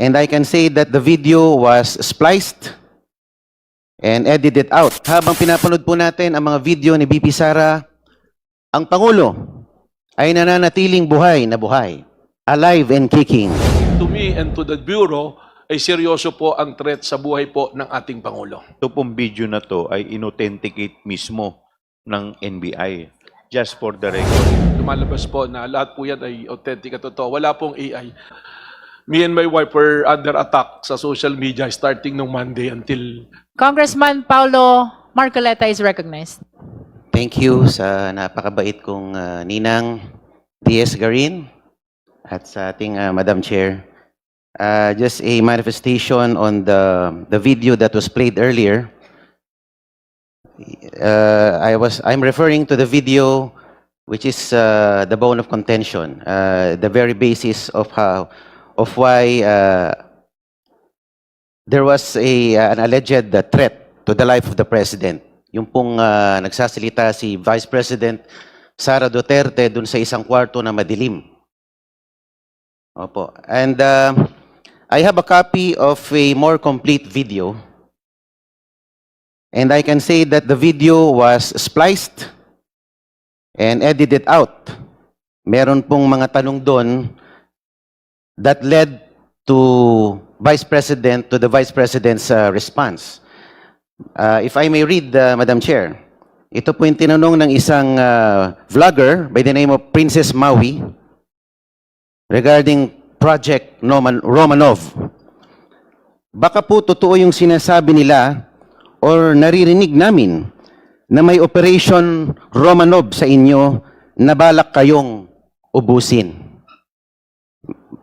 And I can say that the video was spliced and edited out. Habang pinapanood po natin ang mga video ni VP Sara, ang Pangulo ay nananatiling buhay na buhay, alive and kicking. To me and to the Bureau, ay seryoso po ang threat sa buhay po ng ating Pangulo. Ito pong video na to ay inauthenticate mismo ng NBI. Just for the record. Lumalabas po na lahat po yan ay authentic at totoo. Wala pong AI. Me and my wife were under attack sa social media starting nung Monday until... Congressman Paulo Marcoleta is recognized. Thank you sa napakabait kong Ninang D.S. Garin at sa ating Madam Chair. Just a manifestation on the video that was played earlier. I'm referring to the video which is the bone of contention, the very basis of why there was an alleged threat to the life of the President. Yung pong nagsasalita si Vice President Sara Duterte dun sa isang kwarto na madilim. Opo. And I have a copy of a more complete video. And I can say that the video was spliced and edited out. Meron pong mga tanong doon that led to the Vice President's response. If I may read, Madam Chair, ito po yung tinanong ng isang vlogger by the name of Princess Maui regarding Project Romanov. Baka po totoo yung sinasabi nila or naririnig namin na may Operation Romanov sa inyo na balak kayong ubusin.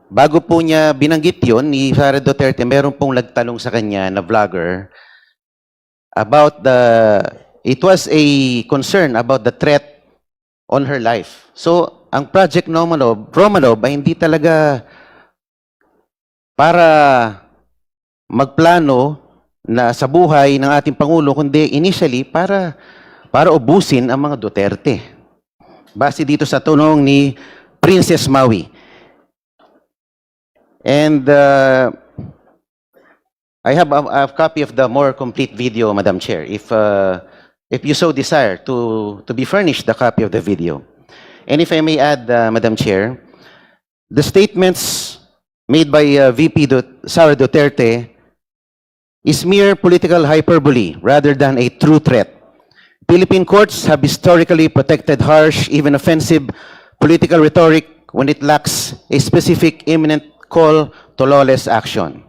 Bago po niya binanggit yun, ni Sara Duterte, meron pong nagtanong sa kanya na vlogger about it was a concern about the threat on her life. So, ang Project Romanov ay hindi talaga para magplano na sa buhay ng ating Pangulo, kundi initially para ubusin ang mga Duterte. Base dito sa tunong ni Princess Maui. And I have a copy of the more complete video, Madam Chair, if you so desire to be furnished the copy of the video. And if I may add, Madam Chair, the statements made by VP Sara Duterte is mere political hyperbole rather than a true threat. Philippine courts have historically protected harsh, even offensive political rhetoric when it lacks a specific imminent call to lawless action.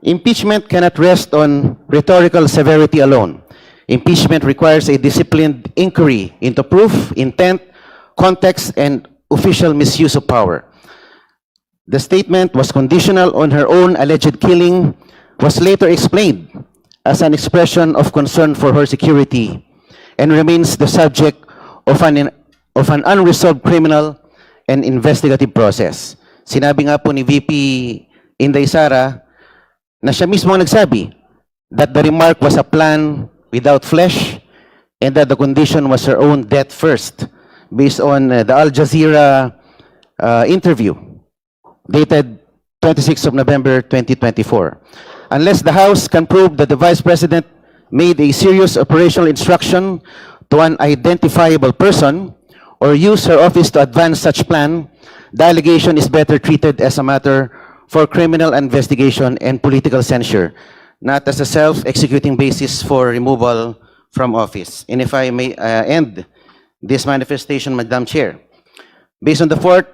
Impeachment cannot rest on rhetorical severity alone. Impeachment requires a disciplined inquiry into proof, intent, context, and official misuse of power. The statement was conditional on her own alleged killing, was later explained as an expression of concern for her security, and remains the subject of an unresolved criminal and investigative process. Sinabi nga po ni VP Inday Sara na siya mismo ang nagsabi that the remark was a plan without flesh and that the condition was her own death first, based on the Al Jazeera interview dated 26th of November 2024. Unless the House can prove that the Vice President made a serious operational instruction to an identifiable person or used her office to advance such plan, the allegation is better treated as a matter for criminal investigation and political censure, not as a self-executing basis for removal from office. And if I may end this manifestation, Madam Chair, based on the fourth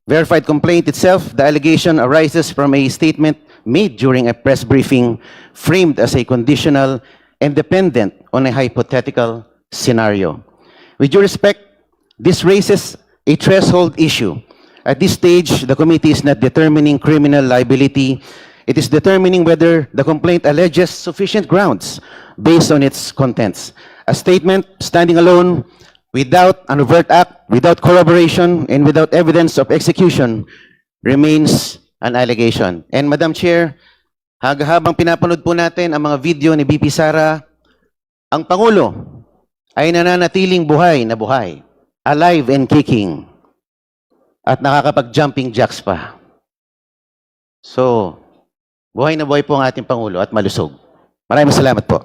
verified complaint itself, the allegation arises from a statement made during a press briefing framed as a conditional and dependent on a hypothetical scenario. With due respect, this raises a threshold issue. At this stage, the committee is not determining criminal liability. It is determining whether the complaint alleges sufficient grounds based on its contents. A statement standing alone without an overt act, without corroboration, and without evidence of execution remains an allegation. And Madam Chair, habang pinapanood po natin ang mga video ni VP Sara, ang Pangulo ay nananatiling buhay na buhay, alive and kicking, at nakakapag-jumping jacks pa. So, buhay na buhay po ang ating Pangulo at malusog. Maraming salamat po.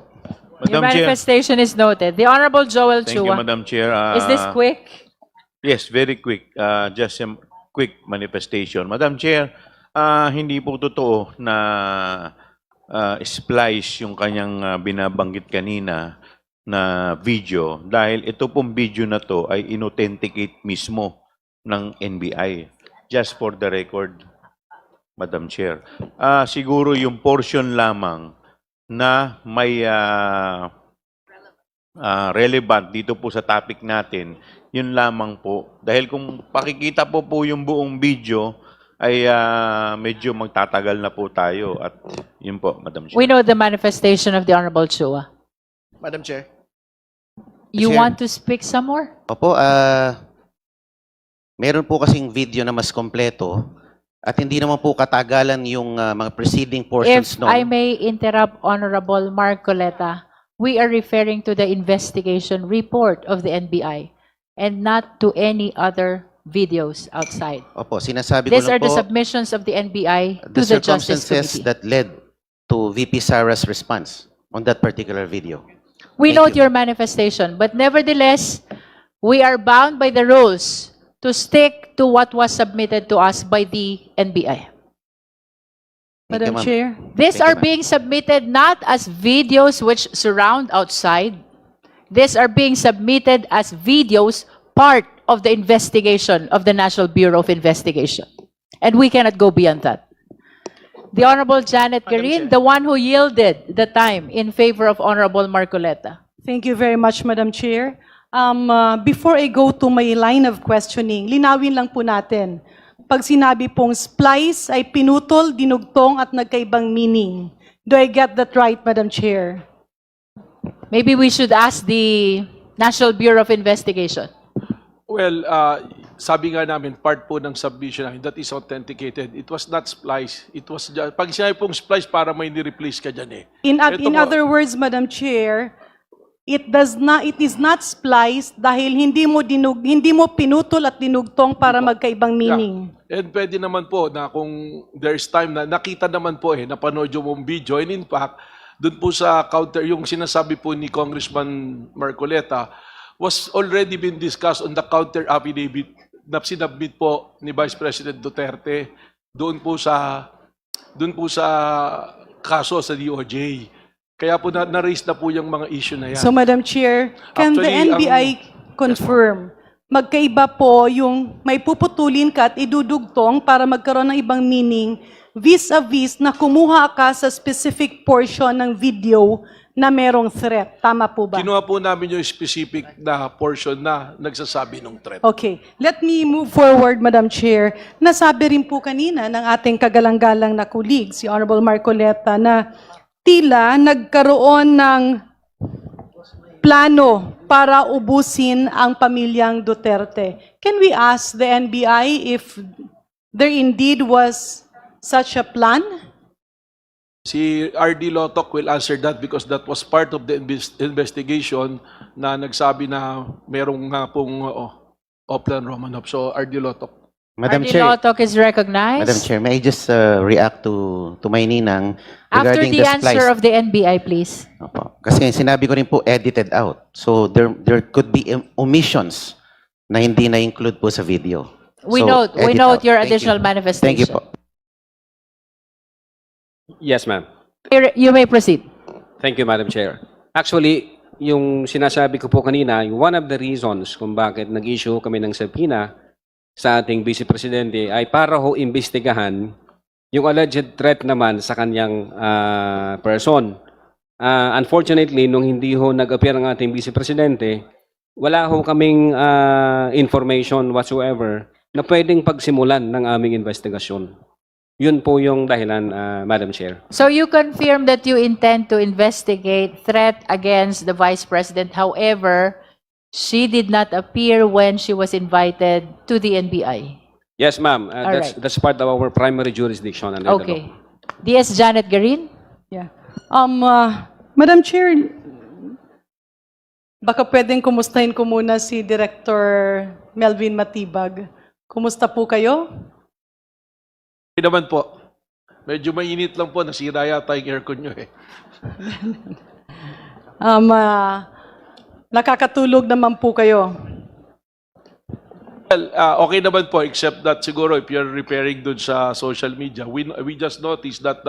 Your Madam Chair. manifestation is noted. The Honorable Joel Thank you, Chua. Madam Chair. Is this quick? Yes, very quick. Just a quick manifestation. Madam Chair, hindi po totoo na splice yung kanyang binabanggit kanina na video dahil ito pong video na to ay inauthenticate mismo ng NBI. Just for the record, Madam Chair. Siguro yung portion lamang na may relevant dito po sa topic natin, yun lamang po. Dahil kung pakikita po yung buong video, ay medyo magtatagal na po tayo. At yun po, Madam Chair. We know the manifestation of the Honorable Chua. Madam Chair. You Chair. want to speak some more? Opo, meron po kasing video na mas kompleto at hindi naman po katagalan yung mga preceding portions If I may interrupt, Honorable Marcoleta, we are referring to the investigation report of the NBI and not to any other videos outside. Opo, sinasabi These ko are lang the po submissions of the NBI to the the Justice circumstances Committee. that led to VP Sara's response on that particular video. We Thank note you. your manifestation, but nevertheless, we are bound by the rules to stick to what was submitted to us by the NBI. Thank you, Madam ma'am. Chair, These Thank you, are ma'am. being submitted not as videos which surround outside. These are being submitted as videos part of the investigation of the National Bureau of Investigation. And we cannot go beyond that. The Honorable Janet Garin, the one who yielded the time in favor of Honorable Marcoleta. thank you very much, Madam Chair. Before I go to my line of questioning, linawin lang po natin. Pag sinabi pong splice ay pinutol, dinugtong at nagkaibang meaning. Do I get that right, Madam Chair? Maybe we should ask the National Bureau of Investigation. Well, sabi nga namin, part po ng submission namin, that is authenticated. It was not splice. It was just, pag sinabi pong splice, para may ni-replace ka dyan eh. In Ito po. other words, Madam Chair, it is not spliced dahil hindi mo pinutol at dinugtong para magkaibang meaning. Yeah. And pwede naman po na kung there's time na nakita naman po napanood yung mong video. And in fact, dun po sa counter, yung sinasabi po ni Congressman Marcoleta was already been discussed on the counter affidavit na sinabit po ni Vice President Duterte doon po sa kaso sa DOJ. Kaya po na-raise na po yung mga issue na yan. So, Madam Chair, can the Actually, NBI confirm, magkaiba po yung may puputulin ka at idudugtong para magkaroon ng ibang meaning vis-a-vis na kumuha ka sa specific portion ng video na merong threat. Tama po ba? Kinuha po namin yung specific na portion na nagsasabi ng threat. Okay. Let me move forward, Madam Chair. Nasabi rin po kanina ng ating kagalang-galang na colleague, si Honorable Marcoleta, na tila nagkaroon ng plano para ubusin ang pamilyang Duterte. Can we ask the NBI if there indeed was such a plan? Si RD Lotok will answer that because that was part of the investigation na nagsabi na merong nga pong Oplan Romanov. So RD Lotok. Madam RD Chair, Lotok is recognized. Madam Chair, may I just react to my ninang After regarding the the answer splice? of the NBI, please. Opo. Kasi sinabi ko rin po edited out. So there could be omissions na hindi na-include po sa video. We So, note edit your out. Thank you. additional manifestation. Thank you po. Yes, ma'am. You may proceed. Thank you, Madam Chair. Actually, yung sinasabi ko po kanina, one of the reasons kung bakit nag-issue kami ng subpoena sa ating Vice Presidente ay para ho imbestigahan yung alleged threat naman sa kanyang person. Unfortunately, nung hindi ho nag-appear ang ating Vice Presidente, wala ho kaming information whatsoever na pwedeng pagsimulan ng aming investigasyon. Yun po yung dahilan, Madam Chair. So you confirm that you intend to investigate threat against the Vice President. However, she did not appear when she was invited to the NBI. Yes, ma'am. right. That's part of our primary jurisdiction under the law. Okay. DS Janet Garin? Yeah. Madam Chair, baka pwedeng kumustahin ko muna si Director Melvin Matibag. Kumusta po kayo? Okay naman po. Medyo mainit lang po, nasira yata yung aircon nyo eh. Nakakatulog naman po kayo. Well, okay naman po, except that siguro if you're repairing dun sa social media, we just noticed that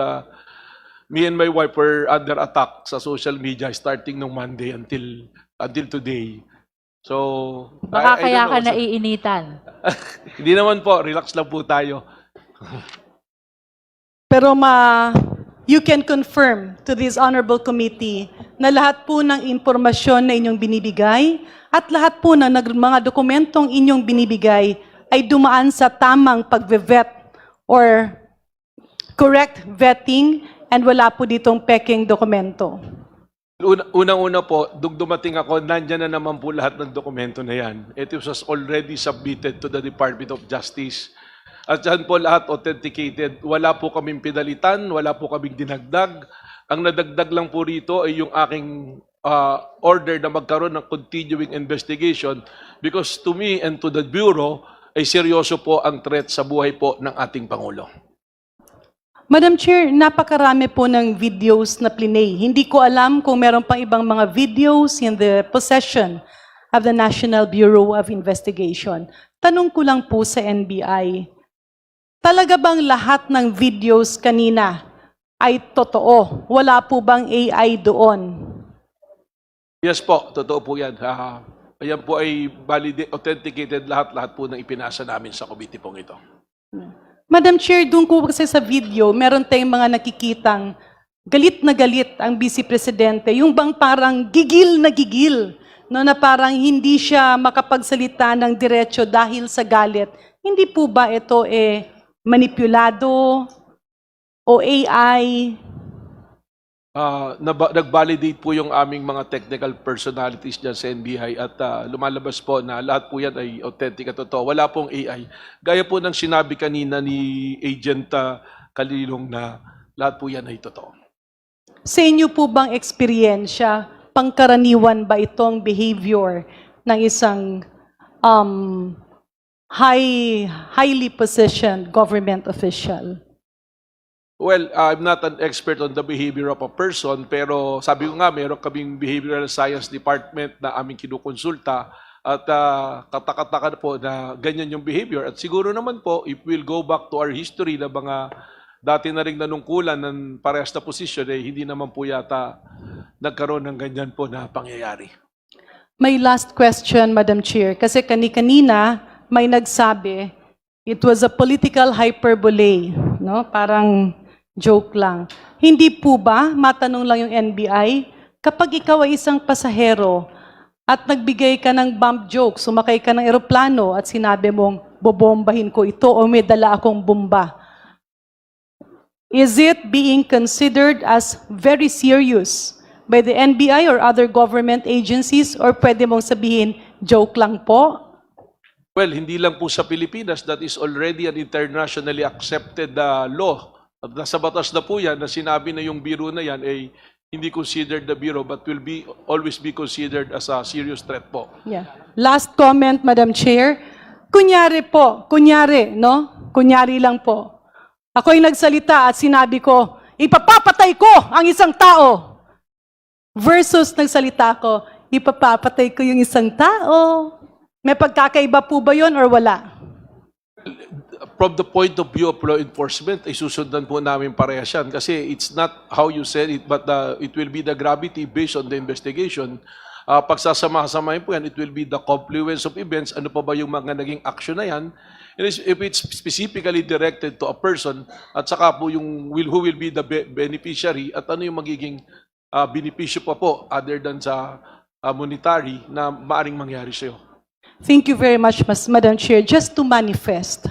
me and my wife were under attack sa social media starting nung Monday until today. So, Baka I kaya don't ka know. naiinitan. Hindi naman po, relax lang po tayo. Pero you can confirm to this honorable committee na lahat po ng impormasyon na inyong binibigay at lahat po ng mga dokumentong inyong binibigay ay dumaan sa tamang pagve-vet or correct vetting and wala po ditong peking dokumento. Unang-una po, dumating ako, nandyan na naman po lahat ng dokumento na yan. It was already submitted to the Department of Justice. At dyan po lahat authenticated. Wala po kaming pinalitan, wala po kaming dinagdag. Ang nadagdag lang po rito ay yung aking order na magkaroon ng continuing investigation because to me and to the Bureau ay seryoso po ang threat sa buhay po ng ating Pangulo. Madam Chair, napakarami po ng videos na plinay. Hindi ko alam kung meron pang ibang mga videos in the possession of the National Bureau of Investigation. Tanong ko lang po sa NBI, talaga bang lahat ng videos kanina ay totoo? Wala po bang AI doon? Yes po, totoo po yan. Ayan po ay authenticated lahat po ng ipinasa namin sa committee pong ito. Madam Chair, doon ko kasi sa video, meron tayong mga nakikitang galit na galit ang Vice Presidente. Yung bang parang gigil na gigil, no, na parang hindi siya makapagsalita ng diretso dahil sa galit. Hindi po ba ito manipulado o AI? Nag-validate po yung aming mga technical personalities dyan sa NBI at lumalabas po na lahat po yan ay authentic at totoo. Wala pong AI. Gaya po ng sinabi kanina ni Agent Kalilong na lahat po yan ay totoo. Sa inyo po bang eksperyensya, pangkaraniwan ba itong behavior ng isang highly positioned government official? Well, I'm not an expert on the behavior of a person, pero sabi ko nga, meron kaming behavioral science department na aming kinukonsulta at katakatakan po na ganyan yung behavior. At siguro naman po, if we'll go back to our history na mga dati na rin nanungkulan ng parehas na posisyon, hindi naman po yata nagkaroon ng ganyan po na pangyayari. May last question, Madam Chair, kasi kanina may nagsabi, it was a political hyperbole, no? Parang joke lang. Hindi po ba, matanong lang yung NBI, kapag ikaw ay isang pasahero at nagbigay ka ng bomb joke, sumakay ka ng eroplano at sinabi mong, bobombahin ko ito o may dala akong bomba, is it being considered as very serious by the NBI or other government agencies or pwede mong sabihin, joke lang po? Well, hindi lang po sa Pilipinas, that is already an internationally accepted law. At nasa batas na po yan, na sinabi na yung biro na yan ay hindi considered the biro but will always be considered as a serious threat po. Yeah. Last comment, Madam Chair. Kunyari lang po. Ako'y nagsalita at sinabi ko, ipapapatay ko ang isang tao. Versus nagsalita ko, ipapapatay ko yung isang tao. May pagkakaiba po ba yun or wala? From the point of view of law enforcement, ay susundan po namin parehas yan. Kasi it's not how you said it, but it will be the gravity based on the investigation. Pagsasama-samahin po yan, it will be the confluence of events. Ano pa ba yung mga naging action na yan? And if it's specifically directed to a person, at saka po yung who will be the beneficiary, at ano yung magiging benepisyo pa po other than sa monetary na maaring mangyari sa'yo. Thank you very much, Madam Chair. Just to manifest,